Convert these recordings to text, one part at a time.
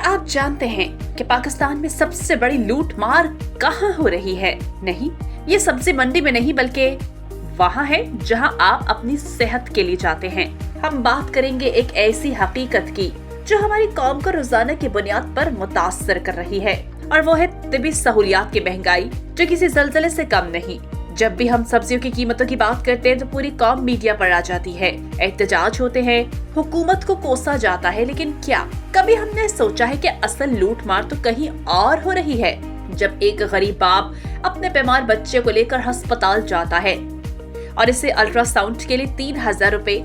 आप जानते हैं कि पाकिस्तान में सबसे बड़ी लूट मार कहाँ हो रही है? नहीं, ये सब्जी मंडी में नहीं बल्कि वहाँ है जहाँ आप अपनी सेहत के लिए जाते हैं। हम बात करेंगे एक ऐसी हकीकत की जो हमारी कौम को रोजाना की बुनियाद पर मुतासर कर रही है, और वो है तिबी सहूलियात की महंगाई जो किसी ज़लज़ले से कम नहीं। जब भी हम सब्जियों की कीमतों की बात करते हैं तो पूरी कौम मीडिया पर आ जाती है, एहतजाज होते हैं, हुकूमत को कोसा जाता है। लेकिन क्या कभी हमने सोचा है कि असल लूट मार तो कहीं और हो रही है? जब एक गरीब बाप अपने बीमार बच्चे को लेकर अस्पताल जाता है और इसे अल्ट्रासाउंड के लिए 3,000 रुपए,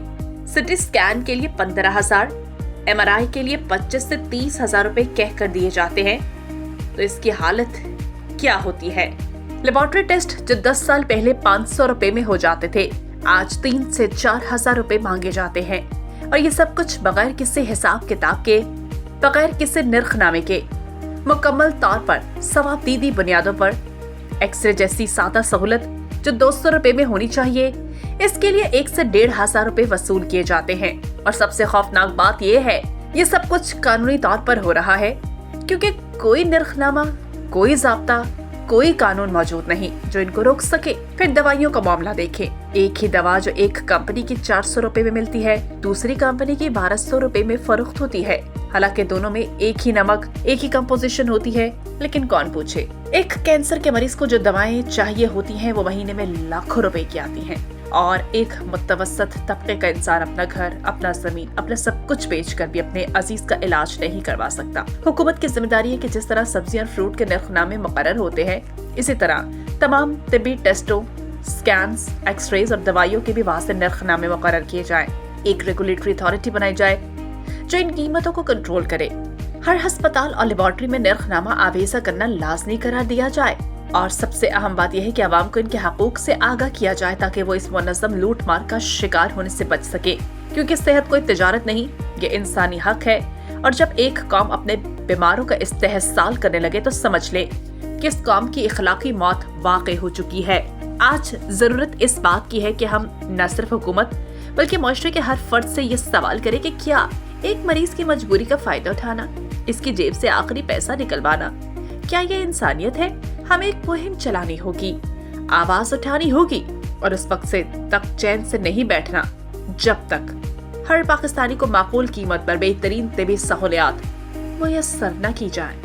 सिटी स्कैन के लिए 15,000, MRI के लिए 25 से 30,000 रुपए कह कर दिए जाते हैं, तो इसकी हालत क्या होती है? लेबोरेटरी टेस्ट जो 10 साल पहले 500 रुपए में हो जाते थे, आज 3 से 4,000 रुपए मांगे जाते हैं, और ये सब कुछ बगैर किसी हिसाब किताब के, बगैर किसी निर्खनामे के, मुकम्मल तौर पर सवाबदीदी बुनियादों पर। एक्सरे जैसी सादा सहूलत जो 200 रुपए में होनी चाहिए, इसके लिए 1 से 1,500 रुपए वसूल किए जाते हैं। और सबसे खौफनाक बात ये है, ये सब कुछ कानूनी तौर पर हो रहा है क्योंकि कोई निर्खनामा, कोई ज़ाब्ता, कोई कानून मौजूद नहीं जो इनको रोक सके। फिर दवाइयों का मामला देखें, एक ही दवा जो एक कंपनी की 400 रुपए में मिलती है, दूसरी कंपनी की 1,200 रुपए में फरोख्त होती है। हालांकि दोनों में एक ही नमक, एक ही कंपोजिशन होती है, लेकिन कौन पूछे। एक कैंसर के मरीज को जो दवाएं चाहिए होती हैं वो महीने में लाखों रुपए की आती हैं, और एक मुतवसत तबके का इंसान अपना घर, अपना जमीन, अपना सब कुछ बेचकर भी अपने अजीज का इलाज नहीं करवा सकता। हुकूमत की जिम्मेदारी है कि जिस तरह सब्जियां और फ्रूट के नरखनामे मुकर्रर होते हैं, इसी तरह तमाम तिब्बी टेस्टों, स्कैन्स, एक्सरेज और दवाइयों के भी वहाँ से नरखनामे मुकर्रर किए जाएं। एक रेगुलेटरी अथॉरिटी बनाई जाए जो इन कीमतों को कंट्रोल करे। हर अस्पताल और लेबोरेटरी में नरखनामा आवेजा करना लाजमी करार दिया जाए, और सबसे अहम बात यह है कि आवाम को इनके हकूक से आगाह किया जाए ताकि वो इस मुनज़्ज़म लूट मार का शिकार होने से बच सके। क्योंकि सेहत कोई तिजारत नहीं, ये इंसानी हक है, और जब एक कौम अपने बीमारों का इस्तेहसाल करने लगे तो समझ ले कि इस कौम की इखलाकी मौत वाक़ई हो चुकी है। आज जरूरत इस बात की है कि हम न सिर्फ हुकूमत बल्कि मुआशरे के हर फर्द से ये सवाल करें कि क्या एक मरीज की मजबूरी का फायदा उठाना, इसकी जेब से आखिरी पैसा निकलवाना, क्या ये इंसानियत है? हमें एक मुहिम चलानी होगी, आवाज उठानी होगी, और उस वक्त से तक चैन से नहीं बैठना जब तक हर पाकिस्तानी को माकूल कीमत पर बेहतरीन तिब्बी सहूलियात मुयस्सर न की जाए।